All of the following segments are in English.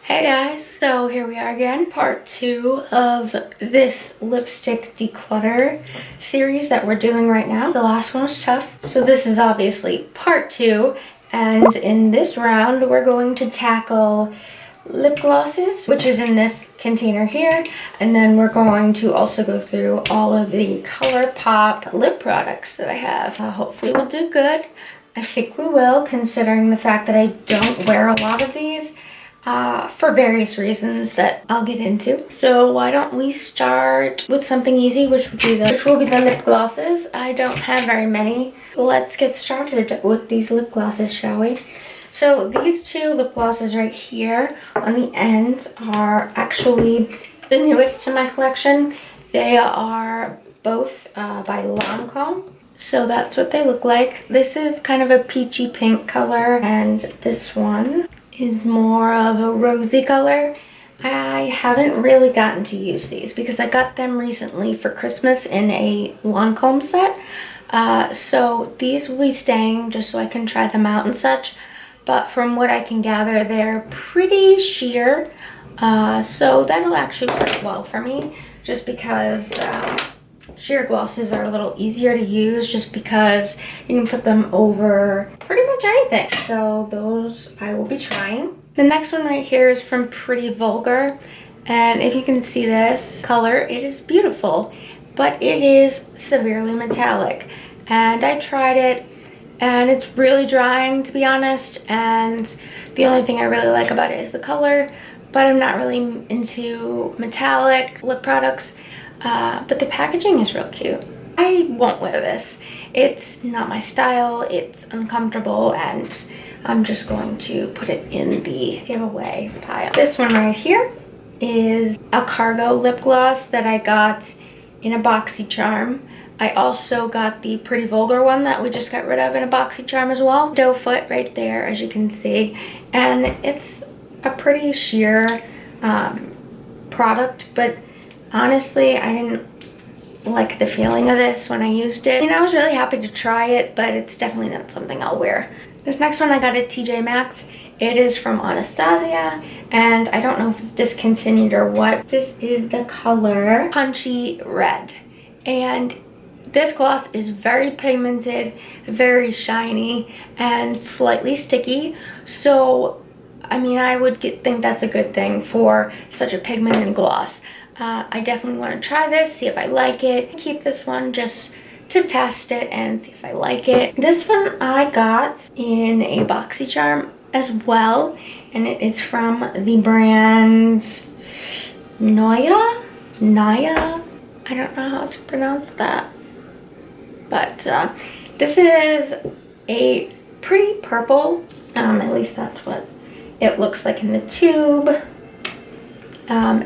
Hey guys, so here we are again, part 2 of this lipstick declutter series that we're doing right now. The last one was tough, so this is obviously part 2, and in this round we're going to tackle lip glosses, which is in this container here, and then we're going to also go through all of the Colourpop lip products that I have. Hopefully we'll do good. I think we will, considering the fact that I don't wear a lot of these. For various reasons that I'll get into. So why don't we start with something easy, which will be the lip glosses. I don't have very many. Let's get started with these lip glosses, shall we? So these two lip glosses right here on the end are actually the newest to my collection. They are both by Lancome. So that's what they look like. This is kind of a peachy pink color, and this one is more of a rosy color. I haven't really gotten to use these because I got them recently for Christmas in a Lancome set. So these will be staying just so I can try them out and such. But from what I can gather, they're pretty sheer. So that'll actually work well for me just because sheer glosses are a little easier to use just because you can put them over pretty much anything. So those I will be trying. The next one right here is from Pretty Vulgar. And if you can see this color, it is beautiful, but it is severely metallic. And I tried it and it's really drying, to be honest. And the only thing I really like about it is the color, but I'm not really into metallic lip products. But the packaging is real cute. I won't wear this. It's not my style, it's uncomfortable, and I'm just going to put it in the giveaway pile. This one right here is a cargo lip gloss that I got in a BoxyCharm. I also got the Pretty Vulgar one that we just got rid of in a BoxyCharm as well. Doe foot right there, as you can see. And it's a pretty sheer product, but honestly, I didn't like the feeling of this when I used it. I was really happy to try it, but it's definitely not something I'll wear. This next one I got at TJ Maxx. It is from Anastasia, and I don't know if it's discontinued or what. This is the color Punchy Red. And this gloss is very pigmented, very shiny, and slightly sticky. So, I would think that's a good thing for such a pigmented gloss. I definitely want to try this, see if I like it. Keep this one just to test it and see if I like it. This one I got in a BoxyCharm as well, and it is from the brand noyah. I don't know how to pronounce that. But this is a pretty purple, at least that's what it looks like in the tube.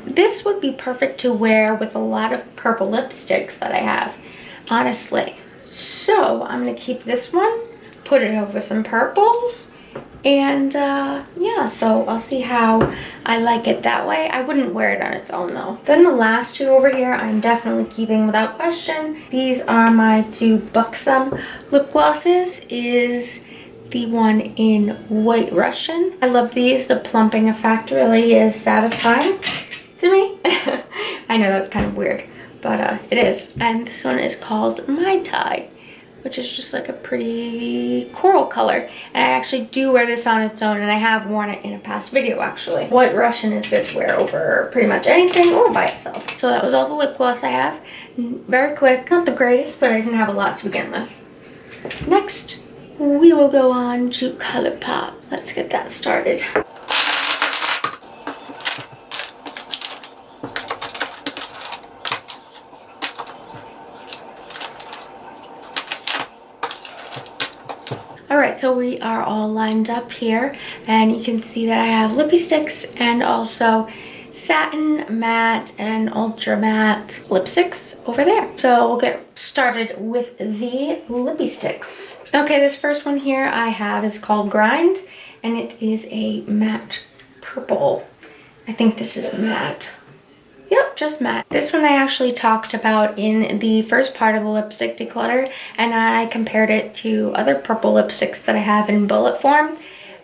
This would be perfect to wear with a lot of purple lipsticks that I have, honestly. So I'm going to keep this one, put it over some purples, and yeah, so I'll see how I like it that way. I wouldn't wear it on its own though. Then the last two over here, I'm definitely keeping without question. These are my two Buxom lip glosses. Is the one in White Russian. I love these. The plumping effect really is satisfying to me. I know that's kind of weird, but it is. And this one is called My Tai, which is just like a pretty coral color. And I actually do wear this on its own, and I have worn it in a past video actually. White Russian is good to wear over pretty much anything or by itself. So that was all the lip gloss I have. Very quick, not the greatest, but I didn't have a lot to begin with. Next, we will go on to Colourpop. Let's get that started. Alright, so we are all lined up here, and you can see that I have Lippie Sticks and also satin, matte, and ultra matte lipsticks over there. So we'll get started with the Lippie Sticks. Okay, this first one here I have is called Grind, and it is a matte purple. I think this is matte. Yep, just matte. This one I actually talked about in the first part of the Lipstick Declutter, and I compared it to other purple lipsticks that I have in bullet form.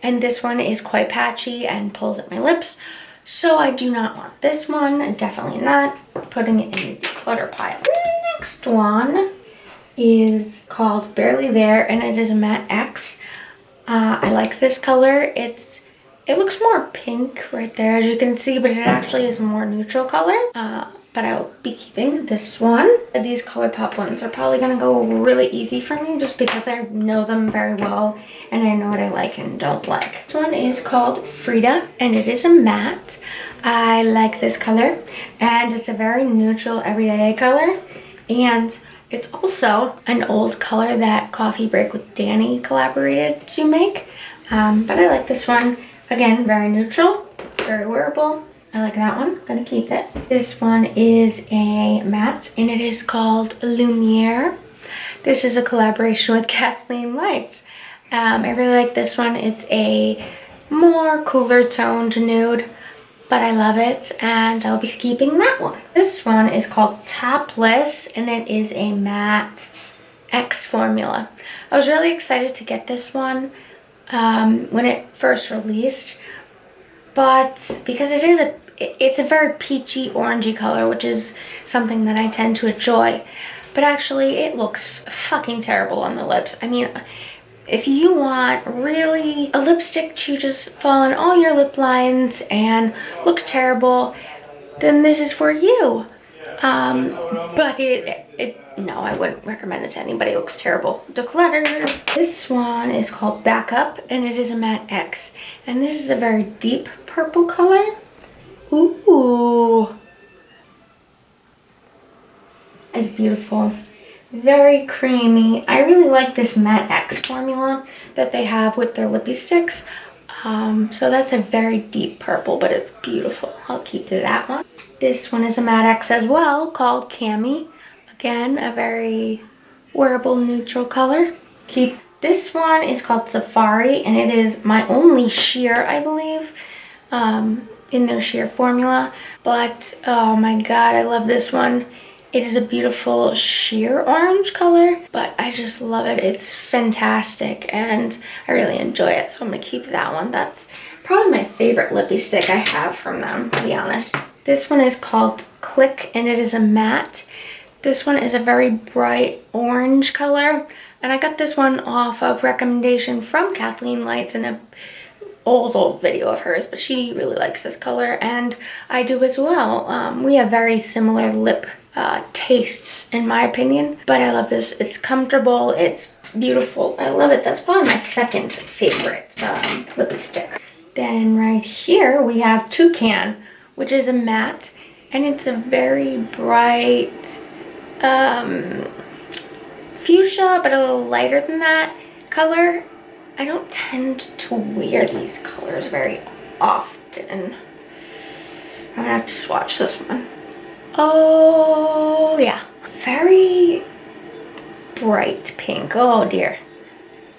And this one is quite patchy and pulls at my lips. So I do not want this one, definitely not. Putting it in the declutter pile. Next one is called Barely There, and it is a matte X. I like this color. It looks more pink right there, as you can see, but it actually is a more neutral color. But I will be keeping this one. These Colourpop ones are probably gonna go really easy for me just because I know them very well and I know what I like and don't like. This one is called Frida, and it is a matte. I like this color, and it's a very neutral everyday color, and it's also an old color that Coffee Break with Danny collaborated to make. But I like this one. Again, very neutral, very wearable. I like that one, gonna keep it. This one is a matte, and it is called Lumiere. This is a collaboration with Kathleen Lights. I really like this one. It's a more cooler toned nude, but I love it, and I'll be keeping that one. This one is called Topless, and it is a matte X formula. I was really excited to get this one when it first released, but because it's a very peachy orangey color, which is something that I tend to enjoy, but actually it looks fucking terrible on the lips. I mean, if you want really a lipstick to just fall on all your lip lines and look terrible, then this is for you. But no, I wouldn't recommend it to anybody. It looks terrible. Declutter. This one is called Backup, and it is a matte X, and this is a very deep purple color. Ooh, it's beautiful. Very creamy. I really like this matte X formula that they have with their Lippie Sticks. So that's a very deep purple, but it's beautiful. I'll keep that one. This one is a matte X as well, called Cami. Again, a very wearable neutral color. Keep. This one is called Safari, and it is my only sheer, I believe, in their sheer formula. But oh my god, I love this one. It is a beautiful sheer orange color, but I just love it. It's fantastic, and I really enjoy it, so I'm gonna keep that one. That's probably my favorite lippy stick I have from them, to be honest. This one is called Click, and it is a matte. This one is a very bright orange color, and I got this one off of recommendation from Kathleen Lights in a old video of hers, but she really likes this color, and I do as well. We have very similar lip tastes, in my opinion, but I love this. It's comfortable, it's beautiful, I love it. That's probably my second favorite lippy stick. Then right here we have Toucan, which is a matte, and it's a very bright fuchsia, but a little lighter than that color. I don't tend to wear these colors very often. I'm gonna have to swatch this one. Oh yeah, very bright pink. Oh dear,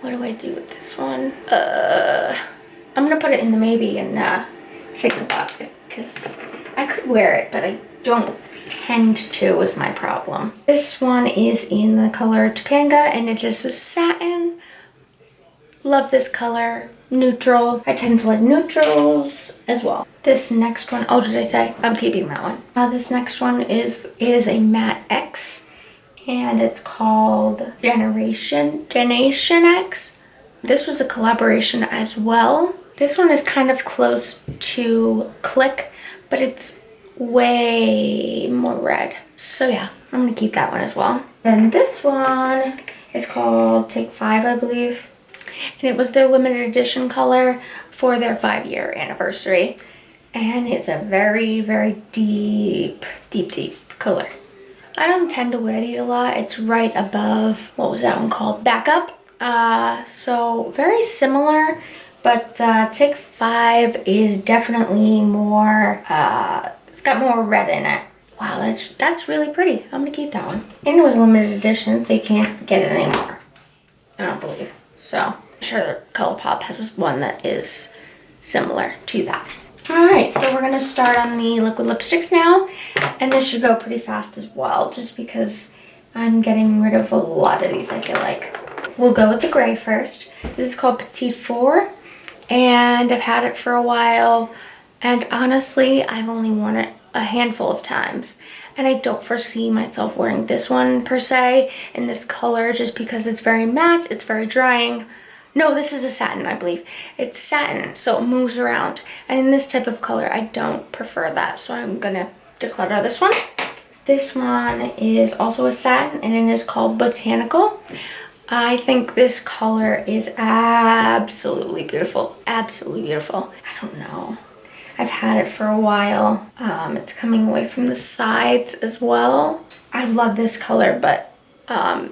what do I do with this one? I'm gonna put it in the maybe and think about it, because I could wear it, but I don't tend to, is my problem. This one is in the color Topanga, and it is a satin. Love this color. Neutral. I tend to like neutrals as well. This next one, oh, did I say? I'm keeping that one. This next one is a matte X, and it's called Generation X. This was a collaboration as well. This one is kind of close to Click, but it's way more red. So yeah, I'm gonna keep that one as well. Then this one is called Take 5, I believe. And it was their limited edition color for their 5-year anniversary. And it's a very, very deep color. I don't tend to wear these a lot. It's right above, what was that one called? Backup. So very similar, but Take 5 is definitely more, it's got more red in it. Wow, that's really pretty. I'm gonna keep that one. And it was limited edition, so you can't get it anymore, I don't believe. So I'm sure Colourpop has one that is similar to that. All right, so we're gonna start on the liquid lipsticks now, and this should go pretty fast as well, just because I'm getting rid of a lot of these, I feel like. We'll go with the gray first. This is called Petite Four, and I've had it for a while, And honestly, I've only worn it a handful of times. And I don't foresee myself wearing this one per se in this color just because it's very matte, it's very drying. No, this is a satin, I believe. It's satin, so it moves around. And in this type of color, I don't prefer that. So I'm gonna declutter this one. This one is also a satin and it is called Botanical. I think this color is absolutely beautiful. Absolutely beautiful. I don't know. I've had it for a while. It's coming away from the sides as well. I love this color, but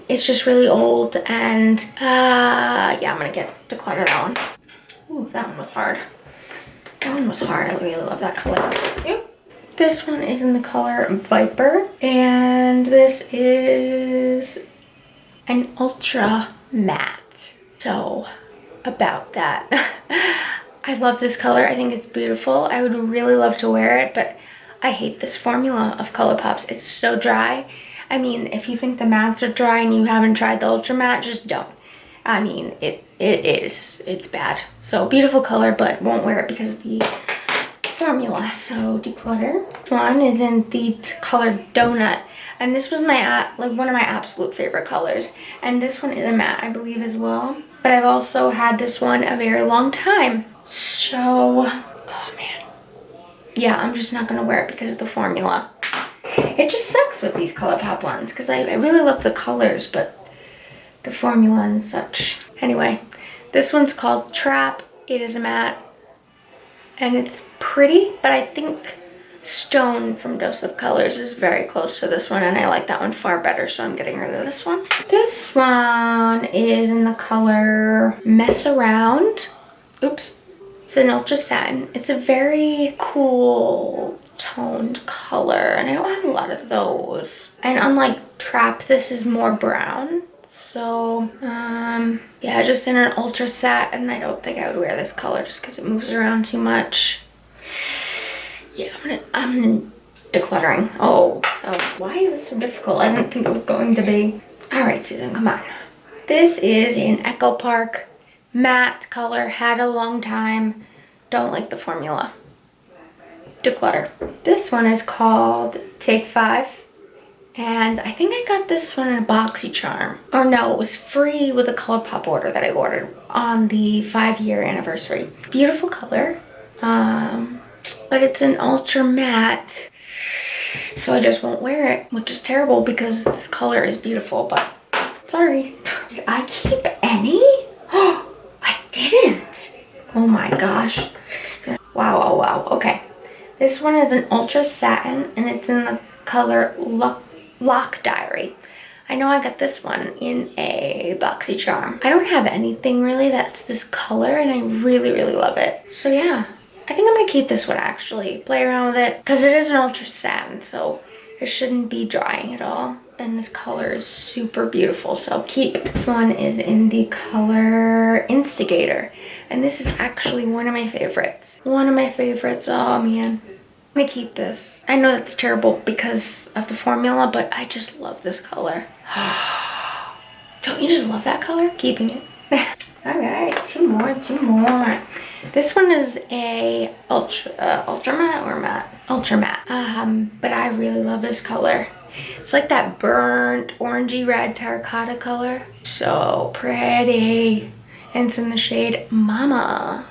it's just really old and yeah, I'm gonna declutter that one. Ooh, that one was hard. That one was hard. I really love that color. Ew. This one is in the color Viper, and this is an ultra matte. So about that. I love this color. I think it's beautiful. I would really love to wear it, but I hate this formula of Colourpops. It's so dry. I mean, if you think the mattes are dry and you haven't tried the ultra matte, just don't. I mean, it's bad. So beautiful color, but won't wear it because of the formula. So declutter. This one is in the color Donut, and this was my one of my absolute favorite colors. And this one is a matte, I believe, as well. But I've also had this one a very long time. So, oh man. Yeah, I'm just not gonna wear it because of the formula. It just sucks with these Colourpop ones because I really love the colors, but the formula and such. Anyway, this one's called Trap. It is a matte and it's pretty, but I think Stone from Dose of Colors is very close to this one and I like that one far better, so I'm getting rid of this one. This one is in the color Mess Around. Oops. It's an ultra satin. It's a very cool toned color and I don't have a lot of those. And unlike Trap, this is more brown. So yeah, just in an ultra satin. I don't think I would wear this color just because it moves around too much. Yeah, I'm decluttering. Oh, why is this so difficult? I didn't think it was going to be. All right, Susan, come on. This is in Echo Park. Matte color, had a long time. Don't like the formula. Declutter. This one is called Take 5. And I think I got this one in a BoxyCharm. Or no, it was free with a Colourpop order that I ordered on the 5-year anniversary. Beautiful color. But it's an ultra matte. So I just won't wear it, which is terrible because this color is beautiful, but sorry. Did I keep any? Oh, I didn't. Oh my gosh. Wow, oh wow. Okay. This one is an ultra satin and it's in the color Lock Diary. I know I got this one in a BoxyCharm. I don't have anything really that's this color and I really, really love it. So yeah, I think I'm gonna keep this one actually. Play around with it because it is an ultra satin, so it shouldn't be drying at all. And this color is super beautiful, so keep. This one is in the color Instigator. And this is actually one of my favorites. One of my favorites, oh man. I'm gonna keep this. I know that's terrible because of the formula, but I just love this color. Don't you just love that color? Keeping it. All right, two more. This one is a ultra matte or matte? Ultra matte. But I really love this color. It's like that burnt orangey red terracotta color. So pretty. And it's in the shade Mama.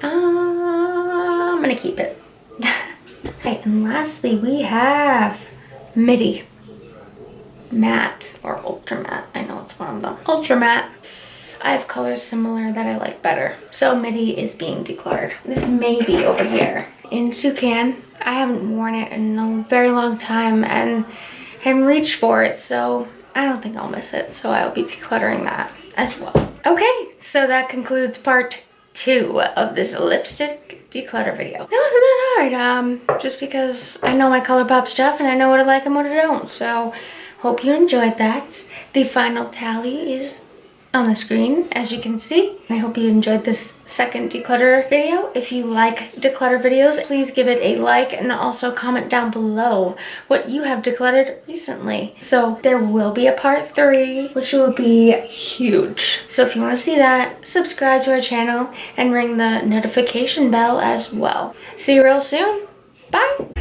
I'm gonna keep it. Okay, and lastly we have Midi. Matte or ultra matte. I know it's one of them. Ultra matte. I have colors similar that I like better. So Midi is being decluttered. This may be over here in Toucan. I haven't worn it in a very long time and haven't reached for it, so I don't think I'll miss it. So I'll be decluttering that as well. Okay, so that concludes part 2 of this lipstick declutter video. That was a bit hard, just because I know my Colourpop stuff and I know what I like and what I don't. So hope you enjoyed that. The final tally is on the screen, as you can see. I hope you enjoyed this second declutter video. If you like declutter videos, please give it a like and also comment down below what you have decluttered recently. So there will be a part 3, which will be huge. So if you want to see that, subscribe to our channel and ring the notification bell as well. See you real soon. Bye!